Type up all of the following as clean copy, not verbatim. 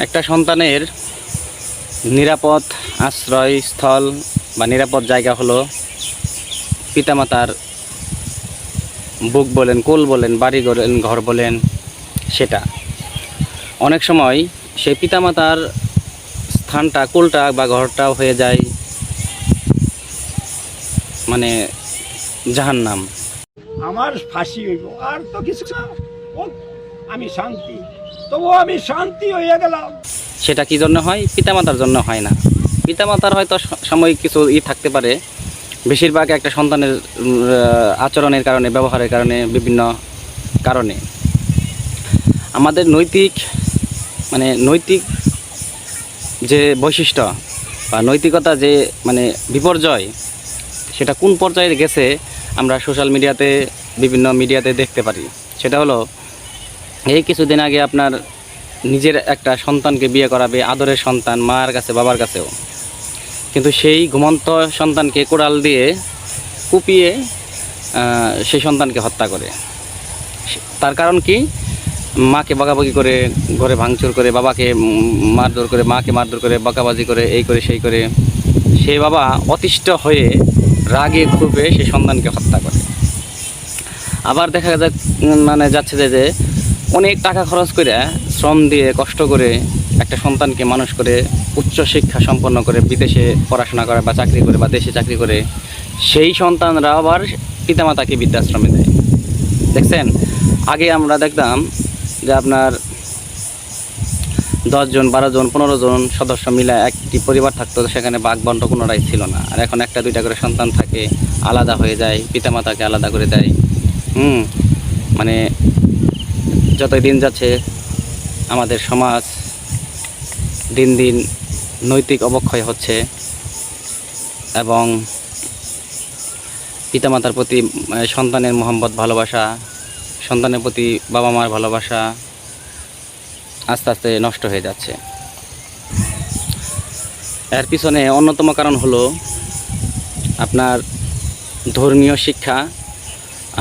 একটা সন্তানের নিরাপদ আশ্রয়স্থল বা নিরাপদ জায়গা হলো পিতামাতার বুক বলেন, কোল বলেন, বাড়ি বলেন, ঘর বলেন, সেটা অনেক সময় সেই পিতামাতার স্থানটা, কোলটা বা ঘরটাও হয়ে যায় মানে জাহান্নাম। আমার ফাঁসি হইব আর তো কিছু না, আমি শান্তি, তবু আমি শান্তি হইয়া গেলাম। সেটা কি জন্য হয়? পিতামাতার জন্য হয় না। পিতামাতার হয়তো সাময়িক কিছু থাকতে পারে, বেশিরভাগ একটা সন্তানের আচরণের কারণে, ব্যবহারের কারণে, বিভিন্ন কারণে আমাদের নৈতিক যে বৈশিষ্ট্য বা নৈতিকতা যে বিপর্যয়, সেটা কোন পর্যায়ে গেছে আমরা সোশ্যাল মিডিয়াতে, বিভিন্ন মিডিয়াতে দেখতে পারি। সেটা হলো, এই কিছুদিন আগে আপনার নিজের একটা সন্তানকে বিয়ে করাবে, আদরের সন্তান, মার কাছে, বাবার কাছেও, কিন্তু সেই ঘুমন্ত সন্তানকে কোড়াল দিয়ে কুপিয়ে সেই সন্তানকে হত্যা করে। তার কারণ কি? মাকে বকাবকি করে, ঘরে ভাঙচুর করে, বাবাকে মারধর করে, মাকে মারধর করে, বকাবাজি করে, এই করে সেই করে, সেই বাবা অতিষ্ঠ হয়ে রাগে ক্ষোভে সেই সন্তানকে হত্যা করে। আবার দেখা যাচ্ছে যে অনেক টাকা খরচ করে, শ্রম দিয়ে, কষ্ট করে একটা সন্তানকে মানুষ করে, উচ্চ শিক্ষা সম্পন্ন করে, বিদেশে পড়াশোনা করে বা চাকরি করে বা দেশে চাকরি করে, সেই সন্তানরা আবার পিতামাতাকে বৃদ্ধাশ্রমে দেয়। দেখছেন, আগে আমরা দেখতাম যে আপনার 10 জন, 12 জন, 15 জন সদস্য মিলে একটি পরিবার থাকতো, সেখানে ভাগ বন্ট কোনোটাই ছিল না। আর এখন একটা দুইটা করে সন্তান থাকে, আলাদা হয়ে যায়, পিতামাতাকে আলাদা করে দেয়। যতই দিন যাচ্ছে আমাদের সমাজ দিন দিন নৈতিক অবক্ষয় হচ্ছে, এবং পিতামাতার প্রতি সন্তানের মহব্বত, ভালোবাসা, সন্তানের প্রতি বাবা মার ভালোবাসা আস্তে আস্তে নষ্ট হয়ে যাচ্ছে। এর পিছনে অন্যতম কারণ হলো আপনার ধর্মীয় শিক্ষা।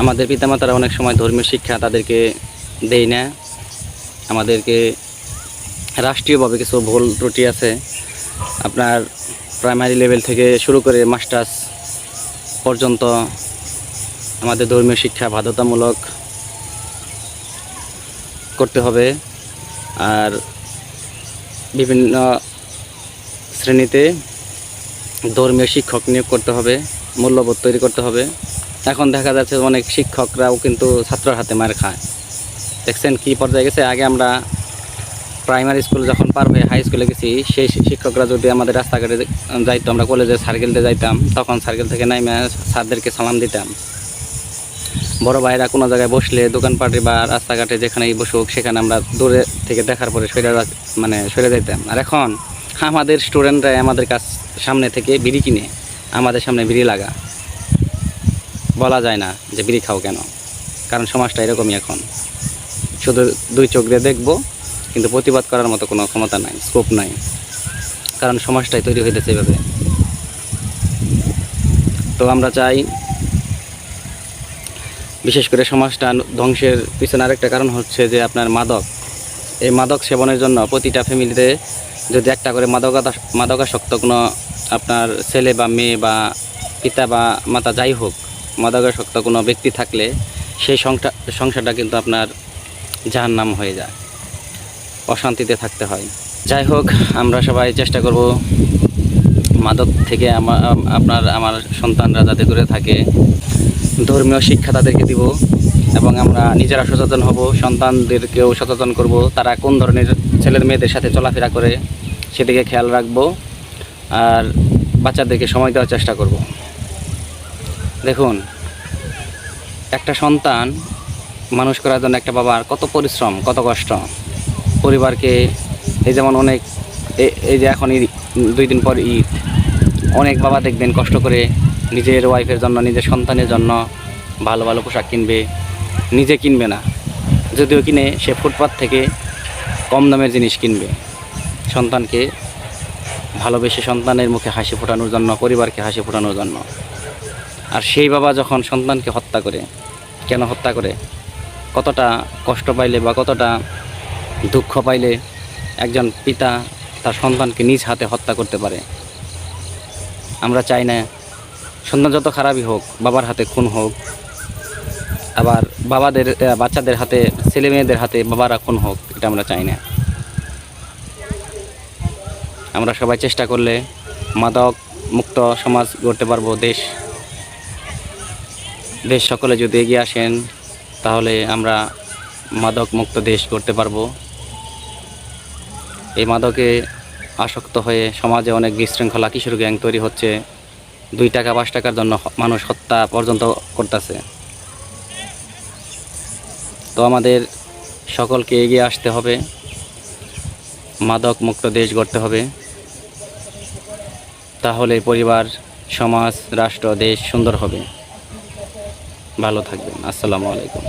আমাদের পিতামাতারা অনেক সময় ধর্মীয় শিক্ষা তাদেরকে দেয় না। আমাদেরকে রাষ্ট্রীয়ভাবে কিছু ভুল ত্রুটি আছে। আপনার প্রাইমারি লেভেল থেকে শুরু করে মাস্টার্স পর্যন্ত আমাদের ধর্মীয় শিক্ষা বাধ্যতামূলক করতে হবে। আর বিভিন্ন শ্রেণীতে ধর্মীয় শিক্ষক নিয়োগ করতে হবে, মূল্যবোধ তৈরি করতে হবে। এখন দেখা যাচ্ছে অনেক শিক্ষকরাও কিন্তু ছাত্রের হাতে মার খায়। দেখছেন কি পর্যায়ে গেছে? আগে আমরা প্রাইমারি স্কুল যখন পার হয়ে হাই স্কুলে গেছি, সেই শিক্ষকরা যদি আমাদের রাস্তাঘাটে যাইতো, আমরা কলেজে সার্কেল দিয়ে যাইতাম, তখন সার্কেল থেকে নাইমে স্যারদেরকে সালাম দিতাম। বড় ভাইরা কোনো জায়গায় বসলে, দোকানপাটে বা রাস্তাঘাটে যেখানেই বসুক, সেখানে আমরা দূরে থেকে দেখার পরে সরে যাইতাম। আর এখন আমাদের স্টুডেন্টরা আমাদের সামনে থেকে বিড়ি কিনে আমাদের সামনে বিড়ি লাগা, বলা যায় না যে বিড়ি খাও কেন, কারণ সমাজটা এরকমই। এখন শুধু দুই চোখ দিয়ে দেখবো, কিন্তু প্রতিবাদ করার মতো কোনো ক্ষমতা নাই, স্কোপ নাই, কারণ সমাজটাই তৈরি হইতেছে এভাবে। তো আমরা চাই, বিশেষ করে সমাজটা ধ্বংসের পিছনে আরেকটা কারণ হচ্ছে যে আপনার মাদক। এই মাদক সেবনের জন্য প্রতিটা ফ্যামিলিতে যদি একটা করে মাদকাসক্ত কোনো আপনার ছেলে বা মেয়ে বা পিতা বা মাতা যাই হোক, মাদকাসক্ত কোনো ব্যক্তি থাকলে সেই সংসারটা কিন্তু আপনার জাহান্নাম হয়ে যায়, অশান্তিতে থাকতে হয়। যাই হোক, আমরা সবাই চেষ্টা করব মাদক থেকে আমার সন্তানরা যাতে দূরে থাকে, ধর্মীয় শিক্ষা তাদেরকে দিব, এবং আমরা নিজেরা সচেতন হব, সন্তানদেরকেও সচেতন করব। তারা কোন ধরনের ছেলের মেয়েদের সাথে চলাফেরা করে সেদিকে খেয়াল রাখব, আর বাচ্চাদেরকে সময় দেওয়ার চেষ্টা করব। দেখুন, একটা সন্তান মানুষ করার জন্য একটা বাবার কত পরিশ্রম, কত কষ্ট। পরিবারকে, এই যেমন এই যে এখন 2 দিন পর ঈদ, অনেক বাবা দেখবেন কষ্ট করে নিজের ওয়াইফের জন্য, নিজের সন্তানের জন্য ভালো ভালো পোশাক কিনবে, নিজে কিনবে না, যদিও কিনে সে ফুটপাত থেকে কম দামের জিনিস কিনবে, সন্তানকে ভালোবেসে সন্তানের মুখে হাসি ফোটানোর জন্য, পরিবারকে হাসি ফোটানোর জন্য। আর সেই বাবা যখন সন্তানকে হত্যা করে, কেন হত্যা করে, কতটা কষ্ট পাইলে বা কতটা দুঃখ পাইলে একজন পিতা তার সন্তানকে নিজ হাতে হত্যা করতে পারে। আমরা চাই না সন্তান যত খারাপই হোক বাবার হাতে খুন হোক, আবার বাচ্চাদের হাতে, ছেলে মেয়েদের হাতে বাবারা খুন হোক, এটা আমরা চাই না। আমরা সবাই চেষ্টা করলে মাদক মুক্ত সমাজ গড়তে পারবো। দেশ সকলে যদি এগিয়ে আসেন তাহলে আমরা মাদক মুক্ত দেশ গড়তে পারবো। এই মাদকে আসক্ত হয়ে সমাজে অনেক বিশৃঙ্খলা, কিশোর গ্যাং তৈরি হচ্ছে। 2 টাকা 5 টাকার জন্য মানুষ হত্যা পর্যন্ত করতেছে। তো আমাদের সকলকে এগিয়ে আসতে হবে, মাদক মুক্ত দেশ গড়তে হবে। তাহলে পরিবার, সমাজ, রাষ্ট্র, দেশ সুন্দর হবে। ভালো থাকবেন। আসসালামু আলাইকুম।